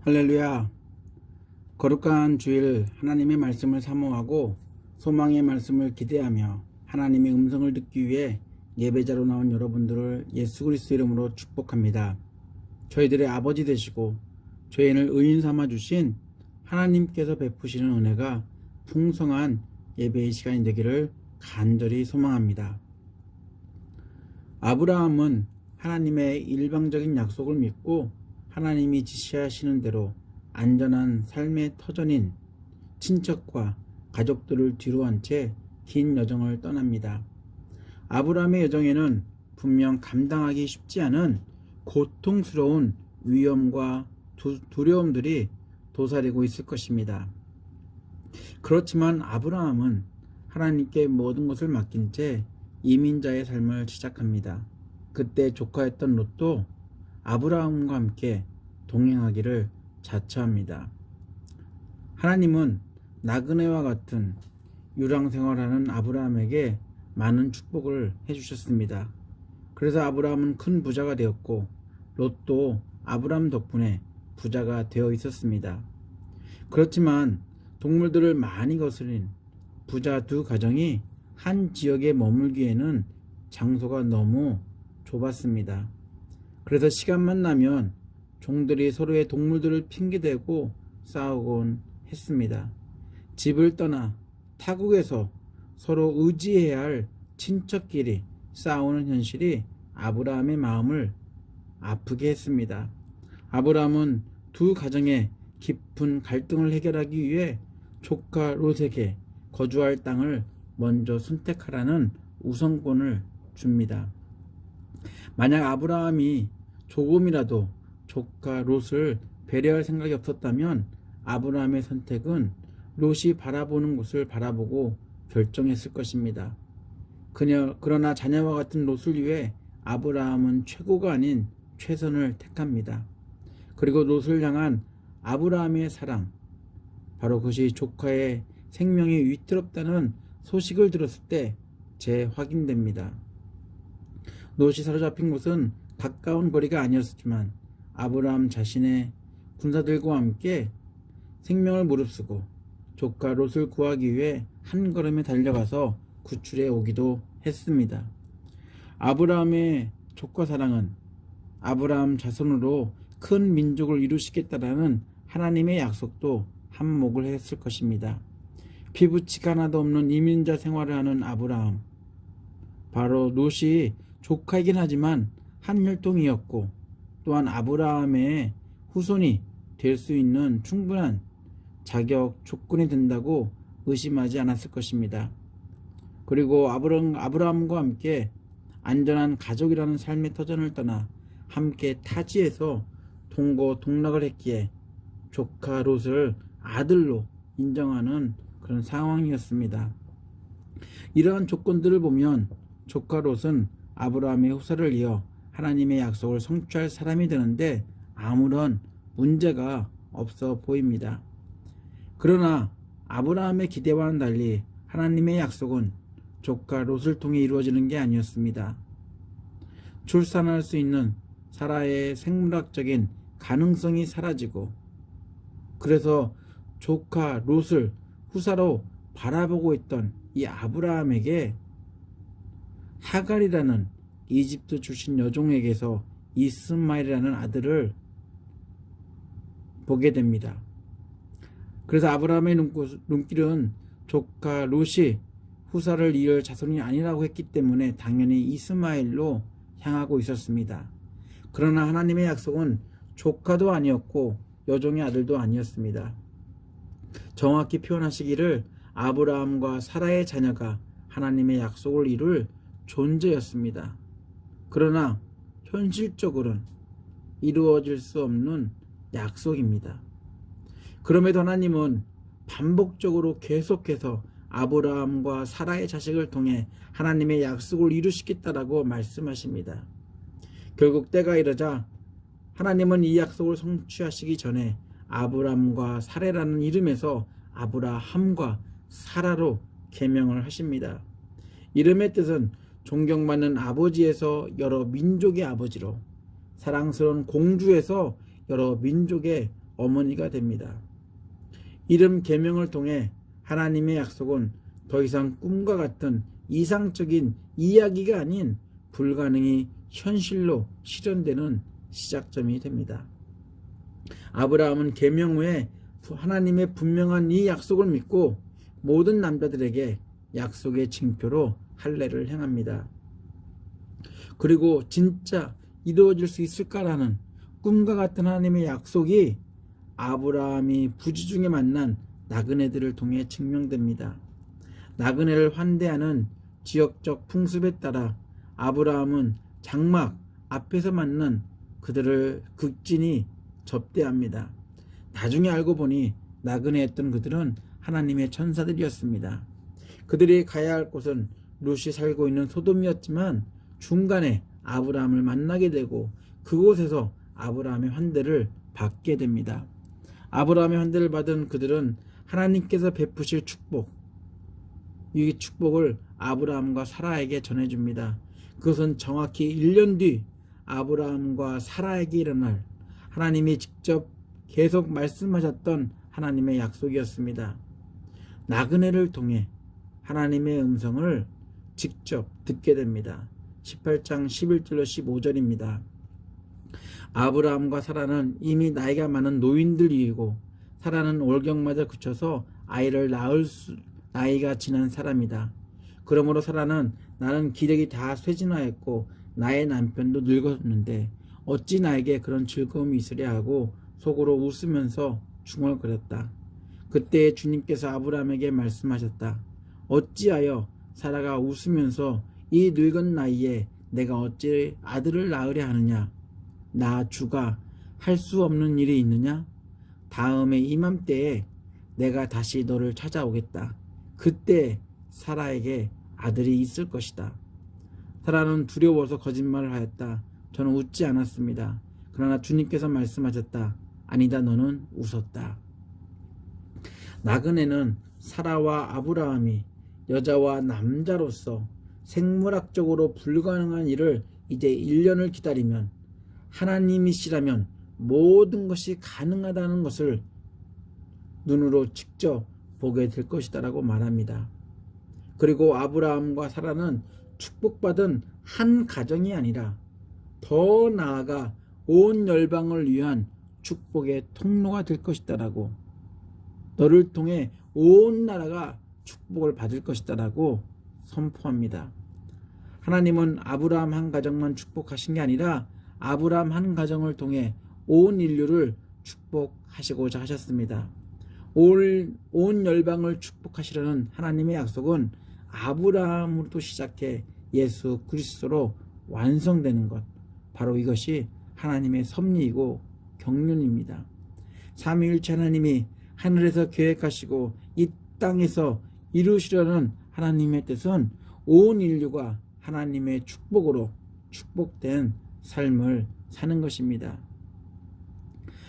할렐루야. 거룩한 주일 하나님의 말씀을 사모하고 소망의 말씀을 기대하며 하나님의 음성을 듣기 위해 예배자로 나온 여러분들을 예수 그리스도 이름으로 축복합니다. 저희들의 아버지 되시고 죄인을 의인 삼아 주신 하나님께서 베푸시는 은혜가 풍성한 예배의 시간이 되기를 간절히 소망합니다. 아브라함은 하나님의 일방적인 약속을 믿고 하나님이 지시하시는 대로 안전한 삶의 터전인 친척과 가족들을 뒤로한 채 긴 여정을 떠납니다. 아브라함의 여정에는 분명 감당하기 쉽지 않은 고통스러운 위험과 두려움들이 도사리고 있을 것입니다. 그렇지만 아브라함은 하나님께 모든 것을 맡긴 채 이민자의 삶을 시작합니다. 그때 조카였던 롯도 아브라함과 함께 동행하기를 자처합니다. 하나님은 나그네와 같은 유랑생활하는 아브라함에게 많은 축복을 해주셨습니다. 그래서 아브라함은 큰 부자가 되었고 롯도 아브라함 덕분에 부자가 되어 있었습니다. 그렇지만 동물들을 많이 거스린 부자 두 가정이 한 지역에 머물기에는 장소가 너무 좁았습니다. 그래서 시간만 나면 종들이 서로의 동물들을 핑계대고 싸우곤 했습니다. 집을 떠나 타국에서 서로 의지해야 할 친척끼리 싸우는 현실이 아브라함의 마음을 아프게 했습니다. 아브라함은 두 가정의 깊은 갈등을 해결하기 위해 조카 롯에게 거주할 땅을 먼저 선택하라는 우선권을 줍니다. 만약 아브라함이 조금이라도 조카 롯을 배려할 생각이 없었다면 아브라함의 선택은 롯이 바라보는 곳을 바라보고 결정했을 것입니다. 그러나 자녀와 같은 롯을 위해 아브라함은 최고가 아닌 최선을 택합니다. 그리고 롯을 향한 아브라함의 사랑, 바로 그것이 조카의 생명이 위태롭다는 소식을 들었을 때 재확인됩니다. 롯이 사로잡힌 곳은 가까운 거리가 아니었지만 아브라함 자신의 군사들과 함께 생명을 무릅쓰고 조카 롯을 구하기 위해 한 걸음에 달려가서 구출해 오기도 했습니다. 아브라함의 조카 사랑은 아브라함 자손으로 큰 민족을 이루시겠다라는 하나님의 약속도 한몫을 했을 것입니다. 피부치가 하나도 없는 이민자 생활을 하는 아브라함, 바로 롯이 조카이긴 하지만 한 혈통이었고 또한 아브라함의 후손이 될 수 있는 충분한 자격 조건이 된다고 의심하지 않았을 것입니다. 그리고 아브라함과 함께 안전한 가족이라는 삶의 터전을 떠나 함께 타지에서 동거동락을 했기에 조카 롯을 아들로 인정하는 그런 상황이었습니다. 이러한 조건들을 보면 조카 롯은 아브라함의 후사를 이어 하나님의 약속을 성취할 사람이 되는데 아무런 문제가 없어 보입니다. 그러나 아브라함의 기대와는 달리 하나님의 약속은 조카 롯을 통해 이루어지는 게 아니었습니다. 출산할 수 있는 사라의 생물학적인 가능성이 사라지고 그래서 조카 롯을 후사로 바라보고 있던 이 아브라함에게 하갈이라는 이집트 출신 여종에게서 이스마엘이라는 아들을 보게 됩니다. 그래서 아브라함의 눈길은 조카 롯이 후사를 이을 자손이 아니라고 했기 때문에 당연히 이스마엘로 향하고 있었습니다. 그러나 하나님의 약속은 조카도 아니었고 여종의 아들도 아니었습니다. 정확히 표현하시기를 아브라함과 사라의 자녀가 하나님의 약속을 이룰 존재였습니다. 그러나 현실적으로는 이루어질 수 없는 약속입니다. 그럼에도 하나님은 반복적으로 계속해서 아브라함과 사라의 자식을 통해 하나님의 약속을 이루시겠다라고 말씀하십니다. 결국 때가 이르자 하나님은 이 약속을 성취하시기 전에 아브람과 사레라는 이름에서 아브라함과 사라로 계명을 하십니다. 이름의 뜻은 존경받는 아버지에서 여러 민족의 아버지로, 사랑스러운 공주에서 여러 민족의 어머니가 됩니다. 이름 계명을 통해 하나님의 약속은 더 이상 꿈과 같은 이상적인 이야기가 아닌 불가능이 현실로 실현되는 시작점이 됩니다. 아브라함은 계명 후에 하나님의 분명한 이 약속을 믿고 모든 남자들에게 약속의 징표로 할례를 행합니다. 그리고 진짜 이루어질 수 있을까라는 꿈과 같은 하나님의 약속이 아브라함이 부지 중에 만난 나그네들을 통해 증명됩니다. 나그네를 환대하는 지역적 풍습에 따라 아브라함은 장막 앞에서 만난 그들을 극진히 접대합니다. 나중에 알고 보니 나그네였던 그들은 하나님의 천사들이었습니다. 그들이 가야 할 곳은 룻이 살고 있는 소돔이었지만 중간에 아브라함을 만나게 되고 그곳에서 아브라함의 환대를 받게 됩니다. 아브라함의 환대를 받은 그들은 하나님께서 베푸실 축복, 이 축복을 아브라함과 사라에게 전해줍니다. 그것은 정확히 1년 뒤 아브라함과 사라에게 일어날 하나님이 직접 계속 말씀하셨던 하나님의 약속이었습니다. 나그네를 통해 하나님의 음성을 직접 듣게 됩니다. 18장 11절로 15절입니다. 아브라함과 사라는 이미 나이가 많은 노인들이고 사라는 올경마저 그쳐서 아이를 낳을 나이가 지난 사람이다. 그러므로 사라는 나는 기력이 다 쇠진하였고 나의 남편도 늙었는데 어찌 나에게 그런 즐거움이 있으랴 하고 속으로 웃으면서 중얼거렸다. 그때 주님께서 아브라함에게 말씀하셨다. 어찌하여 사라가 웃으면서 이 늙은 나이에 내가 어찌 아들을 낳으려 하느냐? 나 주가 할 수 없는 일이 있느냐? 다음에 이맘때에 내가 다시 너를 찾아오겠다. 그때 사라에게 아들이 있을 것이다. 사라는 두려워서 거짓말을 하였다. 저는 웃지 않았습니다. 그러나 주님께서 말씀하셨다. 아니다, 너는 웃었다. 나그네는 사라와 아브라함이 여자와 남자로서 생물학적으로 불가능한 일을 이제 1년을 기다리면 하나님이시라면 모든 것이 가능하다는 것을 눈으로 직접 보게 될 것이다라고 말합니다. 그리고 아브라함과 사라는 축복받은 한 가정이 아니라 더 나아가 온 열방을 위한 축복의 통로가 될 것이다라고, 너를 통해 온 나라가 축복을 받을 것이다라고 선포합니다. 하나님은 아브라함 한 가정만 축복하신 게 아니라 아브라함 한 가정을 통해 온 인류를 축복하시고자 하셨습니다. 온 열방을 축복하시려는 하나님의 약속은 아브라함으로부터 시작해 예수 그리스도로 완성되는 것, 바로 이것이 하나님의 섭리이고 경륜입니다. 삼위일체 하나님이 하늘에서 계획하시고 이 땅에서 이루시려는 하나님의 뜻은 온 인류가 하나님의 축복으로 축복된 삶을 사는 것입니다.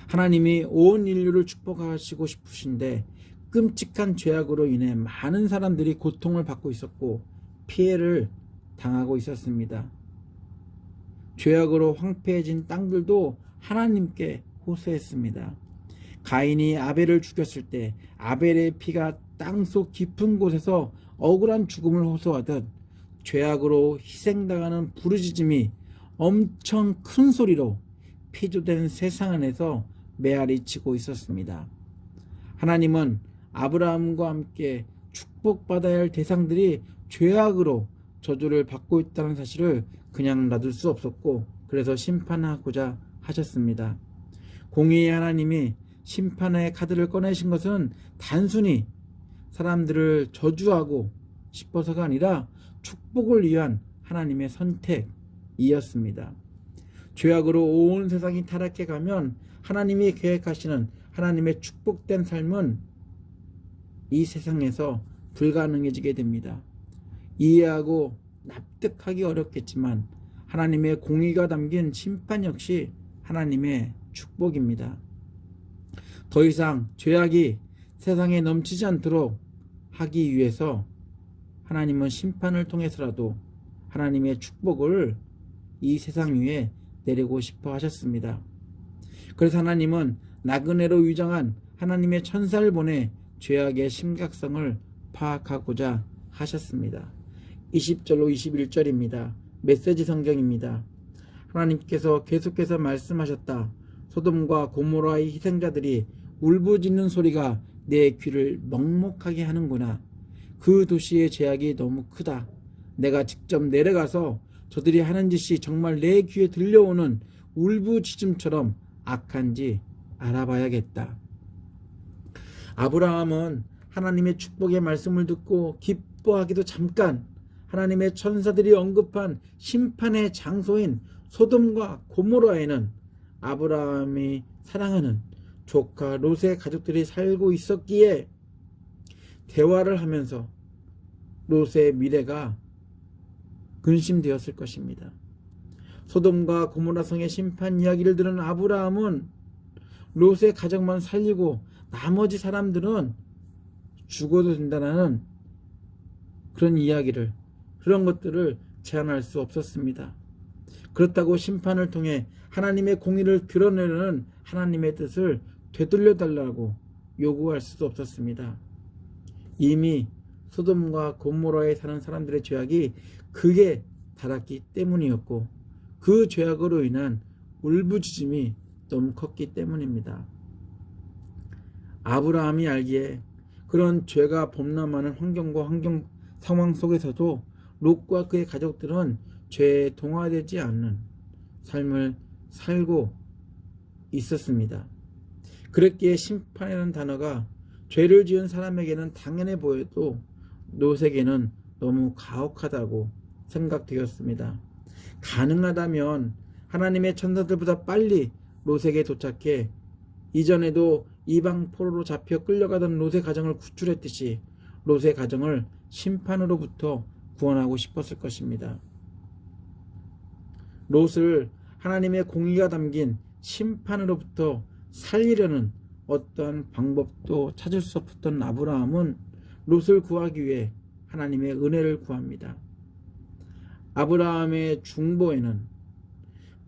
하나님이 온 인류를 축복하시고 싶으신데 끔찍한 죄악으로 인해 많은 사람들이 고통을 받고 있었고 피해를 당하고 있었습니다. 죄악으로 황폐해진 땅들도 하나님께 호소했습니다. 가인이 아벨을 죽였을 때 아벨의 피가 땅속 깊은 곳에서 억울한 죽음을 호소하듯 죄악으로 희생당하는 부르짖음이 엄청 큰 소리로 피조된 세상 안에서 메아리 치고 있었습니다. 하나님은 아브라함과 함께 축복받아야 할 대상들이 죄악으로 저주를 받고 있다는 사실을 그냥 놔둘 수 없었고 그래서 심판하고자 하셨습니다. 공의의 하나님이 심판의 카드를 꺼내신 것은 단순히 사람들을 저주하고 싶어서가 아니라 축복을 위한 하나님의 선택이었습니다. 죄악으로 온 세상이 타락해 가면 하나님이 계획하시는 하나님의 축복된 삶은 이 세상에서 불가능해지게 됩니다. 이해하고 납득하기 어렵겠지만 하나님의 공의가 담긴 심판 역시 하나님의 축복입니다. 더 이상 죄악이 세상에 넘치지 않도록 하기 위해서 하나님은 심판을 통해서라도 하나님의 축복을 이 세상 위에 내리고 싶어 하셨습니다. 그래서 하나님은 나그네로 위장한 하나님의 천사를 보내 죄악의 심각성을 파악하고자 하셨습니다. 20절로 21절입니다. 메시지 성경입니다. 하나님께서 계속해서 말씀하셨다. 소돔과 고모라의 희생자들이 울부짖는 소리가 내 귀를 먹먹하게 하는구나. 그 도시의 죄악이 너무 크다. 내가 직접 내려가서 저들이 하는 짓이 정말 내 귀에 들려오는 울부짖음처럼 악한지 알아봐야겠다. 아브라함은 하나님의 축복의 말씀을 듣고 기뻐하기도 잠깐 하나님의 천사들이 언급한 심판의 장소인 소돔과 고모라에는 아브라함이 사랑하는 조카 롯의 가족들이 살고 있었기에 대화를 하면서 롯의 미래가 근심되었을 것입니다. 소돔과 고모라 성의 심판 이야기를 들은 아브라함은 롯의 가족만 살리고 나머지 사람들은 죽어도 된다는 그런 것들을 제한할 수 없었습니다. 그렇다고 심판을 통해 하나님의 공의를 드러내려는 하나님의 뜻을 되돌려달라고 요구할 수도 없었습니다. 이미 소돔과 고모라에 사는 사람들의 죄악이 극에 달았기 때문이었고 그 죄악으로 인한 울부짖음이 너무 컸기 때문입니다. 아브라함이 알기에 그런 죄가 범람하는 환경과 상황 속에서도 롯과 그의 가족들은 죄에 동화되지 않는 삶을 살고 있었습니다. 그랬기에 심판이라는 단어가 죄를 지은 사람에게는 당연해 보여도 롯에게는 너무 가혹하다고 생각되었습니다. 가능하다면 하나님의 천사들보다 빨리 롯에게 도착해 이전에도 이방 포로로 잡혀 끌려가던 롯의 가정을 구출했듯이 롯의 가정을 심판으로부터 구원하고 싶었을 것입니다. 롯을 하나님의 공의가 담긴 심판으로부터 살리려는 어떠한 방법도 찾을 수 없었던 아브라함은 롯을 구하기 위해 하나님의 은혜를 구합니다. 아브라함의 중보에는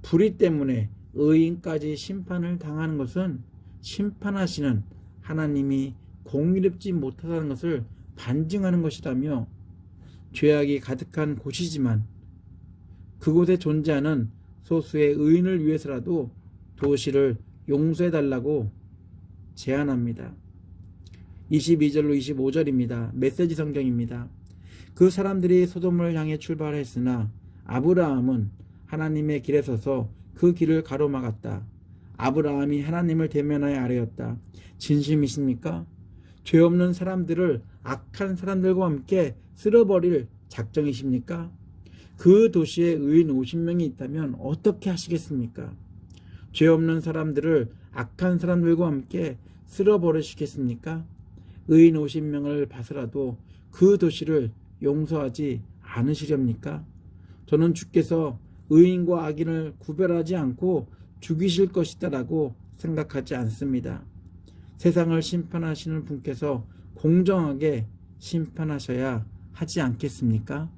불의 때문에 의인까지 심판을 당하는 것은 심판하시는 하나님이 공의롭지 못하다는 것을 반증하는 것이라며 죄악이 가득한 곳이지만 그곳에 존재하는 소수의 의인을 위해서라도 도시를 용서해달라고 제안합니다. 22절로 25절입니다. 메시지 성경입니다. 그 사람들이 소돔을 향해 출발했으나 아브라함은 하나님의 길에 서서 그 길을 가로막았다. 아브라함이 하나님을 대면하여 아뢰었다. 진심이십니까? 죄 없는 사람들을 악한 사람들과 함께 쓸어버릴 작정이십니까? 그 도시에 의인 50명이 있다면 어떻게 하시겠습니까? 죄 없는 사람들을 악한 사람들과 함께 쓸어버리시겠습니까? 의인 50명을 봐서라도 그 도시를 용서하지 않으시렵니까? 저는 주께서 의인과 악인을 구별하지 않고 죽이실 것이다라고 생각하지 않습니다. 세상을 심판하시는 분께서 공정하게 심판하셔야 하지 않겠습니까?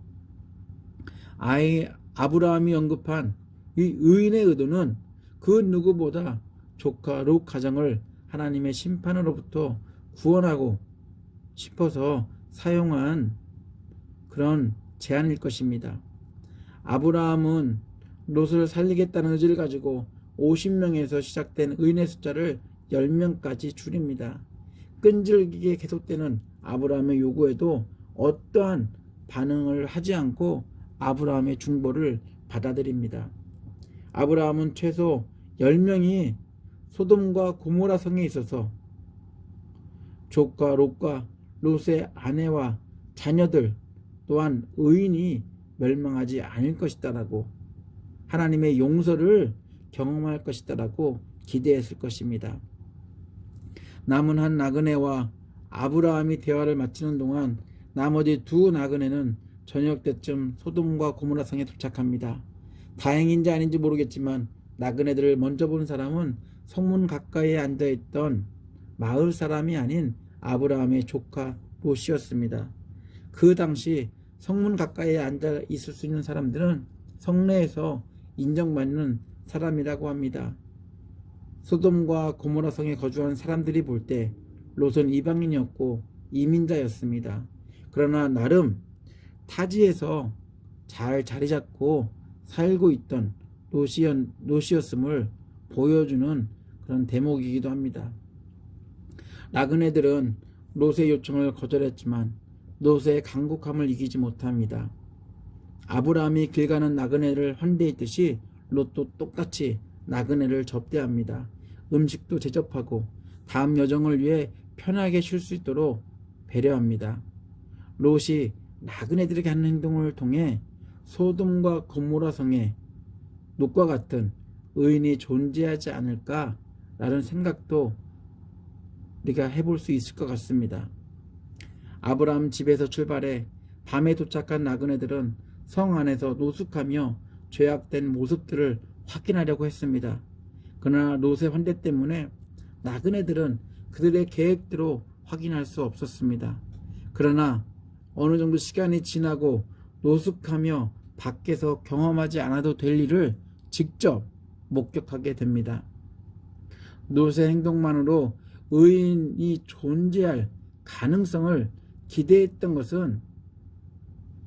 아브라함이 언급한 이 의인의 의도는 그 누구보다 조카 롯 가정을 하나님의 심판으로부터 구원하고 싶어서 사용한 그런 제안일 것입니다. 아브라함은 롯을 살리겠다는 의지를 가지고 50명에서 시작된 의인의 숫자를 10명까지 줄입니다. 끈질기게 계속되는 아브라함의 요구에도 어떠한 반응을 하지 않고 아브라함의 중보를 받아들입니다. 아브라함은 최소 10명이 소돔과 고모라 성에 있어서 조카 롯과 롯의 아내와 자녀들 또한 의인이 멸망하지 않을 것이다라고 하나님의 용서를 경험할 것이다라고 기대했을 것입니다. 남은 한 나그네와 아브라함이 대화를 마치는 동안 나머지 두 나그네는 저녁 때쯤 소돔과 고모라 성에 도착합니다. 다행인지 아닌지 모르겠지만 나그네들을 먼저 본 사람은 성문 가까이에 앉아있던 마을 사람이 아닌 아브라함의 조카 롯이었습니다. 그 당시 성문 가까이에 앉아 있을 수 있는 사람들은 성내에서 인정받는 사람이라고 합니다. 소돔과 고모라 성에 거주한 사람들이 볼 때 롯은 이방인이었고 이민자였습니다. 그러나 나름 타지에서 잘 자리 잡고 살고 있던 롯이었음을 보여주는 그런 대목이기도 합니다. 나그네들은 롯의 요청을 거절했지만 롯의 간곡함을 이기지 못합니다. 아브라함이 길 가는 나그네를 환대했듯이 롯도 똑같이 나그네를 접대합니다. 음식도 제접하고 다음 여정을 위해 편하게 쉴 수 있도록 배려합니다. 롯이 나그네들에게 하는 행동을 통해 소돔과 고모라 성에 롯과 같은 의인이 존재하지 않을까라는 생각도 우리가 해볼 수 있을 것 같습니다. 아브라함 집에서 출발해 밤에 도착한 나그네들은 성 안에서 노숙하며 죄악된 모습들을 확인하려고 했습니다. 그러나 롯의 환대 때문에 나그네들은 그들의 계획대로 확인할 수 없었습니다. 그러나 어느 정도 시간이 지나고 노숙하며 밖에서 경험하지 않아도 될 일을 직접 목격하게 됩니다. 롯의 행동만으로 의인이 존재할 가능성을 기대했던 것은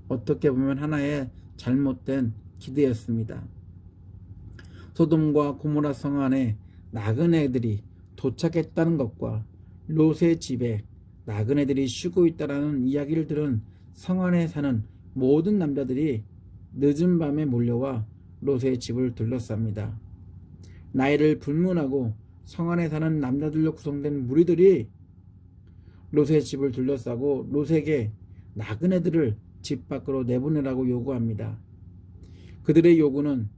어떻게 보면 하나의 잘못된 기대였습니다. 소돔과 고모라 성 안에 나그네들이 도착했다는 것과 롯의 집에 나그네들이 쉬고 있다라는 이야기를 들은 성 안에 사는 모든 남자들이 늦은 밤에 몰려와 롯의 집을 둘러쌉니다. 나이를 불문하고 성 안에 사는 남자들로 구성된 무리들이 롯의 집을 둘러싸고 롯에게 나그네들을 집 밖으로 내보내라고 요구합니다. 그들의 요구는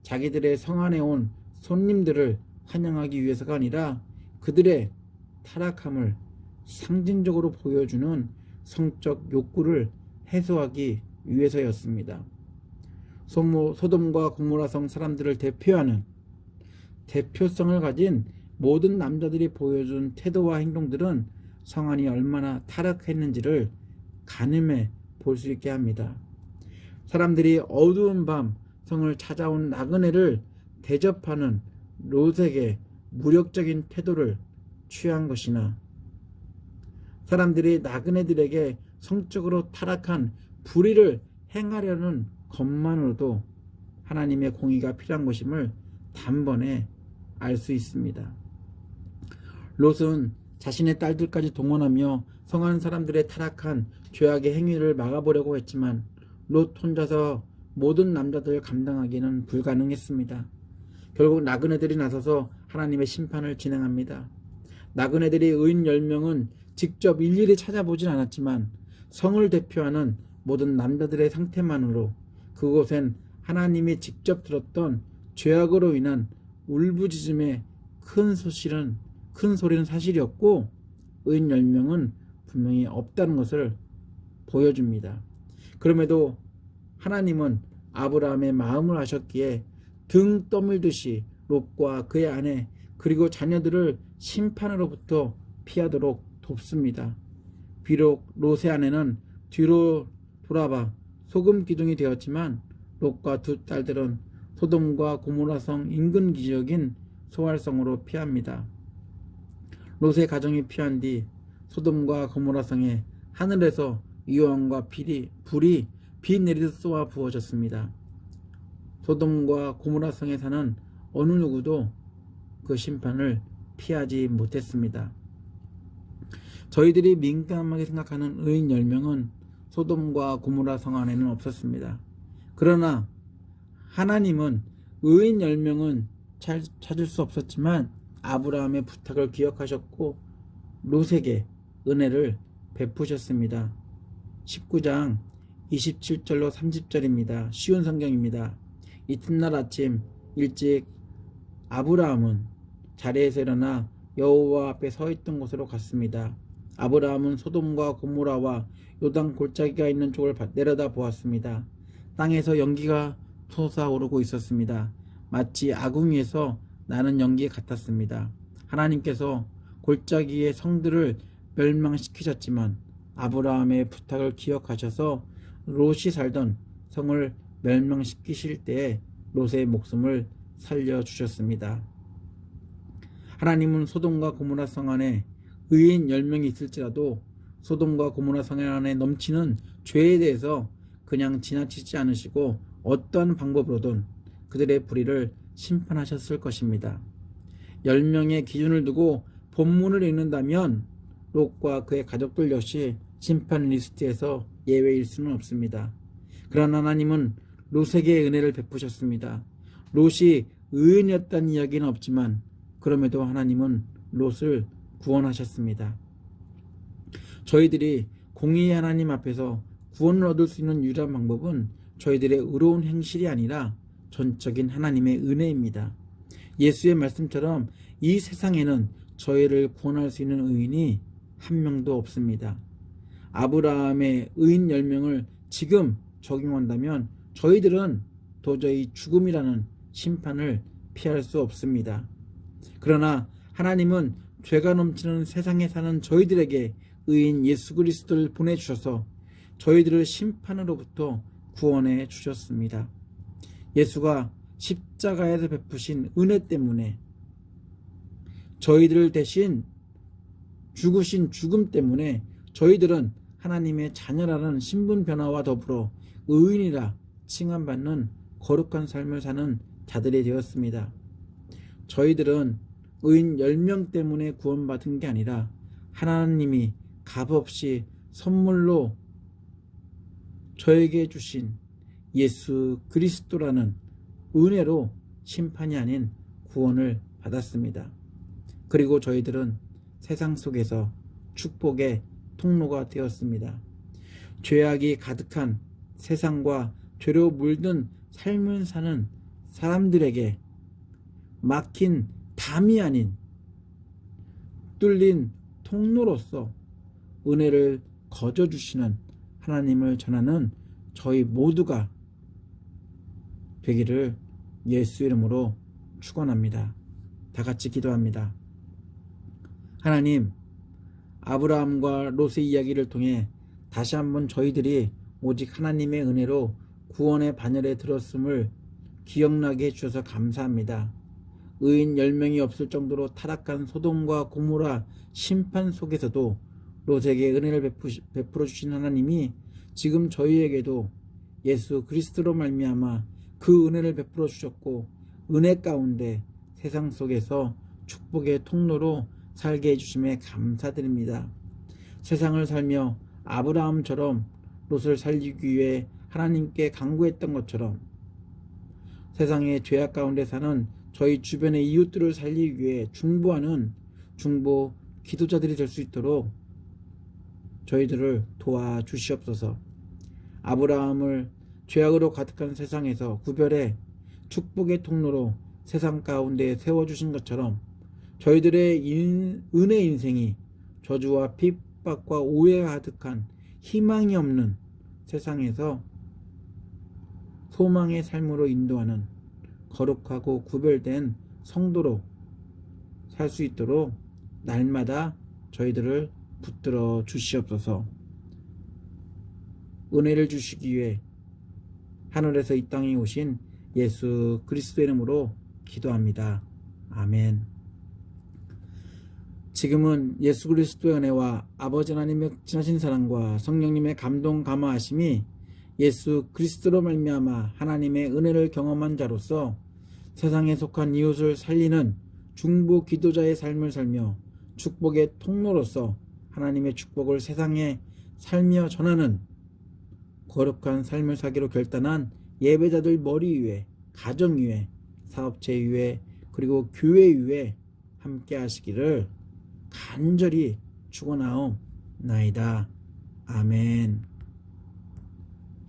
자기들의 성 안에 온 손님들을 환영하기 위해서가 아니라 그들의 타락함을 상징적으로 보여주는 성적 욕구를 해소하기 위해서였습니다. 소돔과 고모라 성 사람들을 대표하는 대표성을 가진 모든 남자들이 보여준 태도와 행동들은 성 안이 얼마나 타락했는지를 가늠해 볼 수 있게 합니다. 사람들이 어두운 밤 성을 찾아온 나그네를 대접하는 롯에게 무력적인 태도를 취한 것이나 사람들이 나그네들에게 성적으로 타락한 불의를 행하려는 것만으로도 하나님의 공의가 필요한 것임을 단번에 알 수 있습니다. 롯은 자신의 딸들까지 동원하며 성안 사람들의 타락한 죄악의 행위를 막아보려고 했지만 롯 혼자서 모든 남자들을 감당하기는 불가능했습니다. 결국 나그네들이 나서서 하나님의 심판을 진행합니다. 나그네들이 의인 10명은 직접 일일이 찾아보진 않았지만 성을 대표하는 모든 남자들의 상태만으로 그곳엔 하나님이 직접 들었던 죄악으로 인한 울부짖음의 큰 소리는 사실이었고 의인 10명은 분명히 없다는 것을 보여줍니다. 그럼에도 하나님은 아브라함의 마음을 아셨기에 등 떠밀듯이 롯과 그의 아내 그리고 자녀들을 심판으로부터 피하도록 돕습니다. 비록 롯의 아내는 뒤로 돌아봐 소금 기둥이 되었지만 롯과 두 딸들은 소돔과 고모라성 인근 지역인 소알성으로 피합니다. 롯의 가정이 피한 뒤 소돔과 고모라성에 하늘에서 유황과 불이 비 내리듯 쏘아 부어졌습니다. 소돔과 고모라성에 사는 어느 누구도 그 심판을 피하지 못했습니다. 저희들이 민감하게 생각하는 의인 10명은 소돔과 고모라 성 안에는 없었습니다. 그러나 하나님은 의인 10명은 찾을 수 없었지만 아브라함의 부탁을 기억하셨고 롯에게 은혜를 베푸셨습니다. 19장 27절로 30절입니다. 쉬운 성경입니다. 이튿날 아침 일찍 아브라함은 자리에서 일어나 여호와 앞에 서 있던 곳으로 갔습니다. 아브라함은 소돔과 고모라와 요단 골짜기가 있는 쪽을 내려다 보았습니다. 땅에서 연기가 솟아오르고 있었습니다. 마치 아궁이에서 나는 연기 같았습니다. 하나님께서 골짜기의 성들을 멸망시키셨지만 아브라함의 부탁을 기억하셔서 롯이 살던 성을 멸망시키실 때에 롯의 목숨을 살려주셨습니다. 하나님은 소돔과 고모라 성 안에 의인 10명이 있을지라도 소돔과 고모라 성 안에 넘치는 죄에 대해서 그냥 지나치지 않으시고 어떠한 방법으로든 그들의 불의를 심판하셨을 것입니다. 10명의 기준을 두고 본문을 읽는다면 롯과 그의 가족들 역시 심판 리스트에서 예외일 수는 없습니다. 그러나 하나님은 롯에게 은혜를 베푸셨습니다. 롯이 의인이었다는 이야기는 없지만 그럼에도 하나님은 롯을 구원하셨습니다. 저희들이 공의의 하나님 앞에서 구원을 얻을 수 있는 유일한 방법은 저희들의 의로운 행실이 아니라 전적인 하나님의 은혜입니다. 예수의 말씀처럼 이 세상에는 저희를 구원할 수 있는 의인이 한 명도 없습니다. 아브라함의 의인 10명을 지금 적용한다면 저희들은 도저히 죽음이라는 심판을 피할 수 없습니다. 그러나 하나님은 죄가 넘치는 세상에 사는 저희들에게 의인 예수 그리스도를 보내주셔서 저희들을 심판으로부터 구원해 주셨습니다. 예수가 십자가에서 베푸신 은혜 때문에 저희들을 대신 죽으신 죽음 때문에 저희들은 하나님의 자녀라는 신분 변화와 더불어 의인이라 칭함받는 거룩한 삶을 사는 자들이 되었습니다. 저희들은 의인 10명 때문에 구원받은 게 아니라 하나님이 값없이 선물로 저에게 주신 예수 그리스도라는 은혜로 심판이 아닌 구원을 받았습니다. 그리고 저희들은 세상 속에서 축복의 통로가 되었습니다. 죄악이 가득한 세상과 죄로 물든 삶을 사는 사람들에게 막힌 담이 아닌 뚫린 통로로서 은혜를 거저주시는 하나님을 전하는 저희 모두가 되기를 예수 이름으로 축원합니다. 다 같이 기도합니다. 하나님, 아브라함과 롯의 이야기를 통해 다시 한번 저희들이 오직 하나님의 은혜로 구원의 반열에 들었음을 기억나게 해주셔서 감사합니다. 의인 10명이 없을 정도로 타락한 소돔과 고모라 심판 속에서도 롯에게 은혜를 베풀어 주신 하나님이 지금 저희에게도 예수 그리스도로 말미암아 그 은혜를 베풀어 주셨고 은혜 가운데 세상 속에서 축복의 통로로 살게 해주심에 감사드립니다. 세상을 살며 아브라함처럼 롯을 살리기 위해 하나님께 간구했던 것처럼 세상의 죄악 가운데 사는 저희 주변의 이웃들을 살리기 위해 중보하는 중보 기도자들이 될 수 있도록 저희들을 도와주시옵소서. 아브라함을 죄악으로 가득한 세상에서 구별해 축복의 통로로 세상 가운데 세워주신 것처럼 저희들의 은혜 인생이 저주와 핍박과 오해가 가득한 희망이 없는 세상에서 소망의 삶으로 인도하는 거룩하고 구별된 성도로 살 수 있도록 날마다 저희들을 붙들어 주시옵소서. 은혜를 주시기 위해 하늘에서 이 땅에 오신 예수 그리스도 이름으로 기도합니다. 아멘. 지금은 예수 그리스도의 은혜와 아버지 하나님의 지나신 사랑과 성령님의 감동 감화하심이 예수 그리스도로 말미암아 하나님의 은혜를 경험한 자로서 세상에 속한 이웃을 살리는 중보 기도자의 삶을 살며 축복의 통로로서 하나님의 축복을 세상에 살며 전하는 거룩한 삶을 사기로 결단한 예배자들 머리 위에, 가정 위에, 사업체 위에, 그리고 교회 위에 함께 하시기를 간절히 축원하옵나이다. 아멘.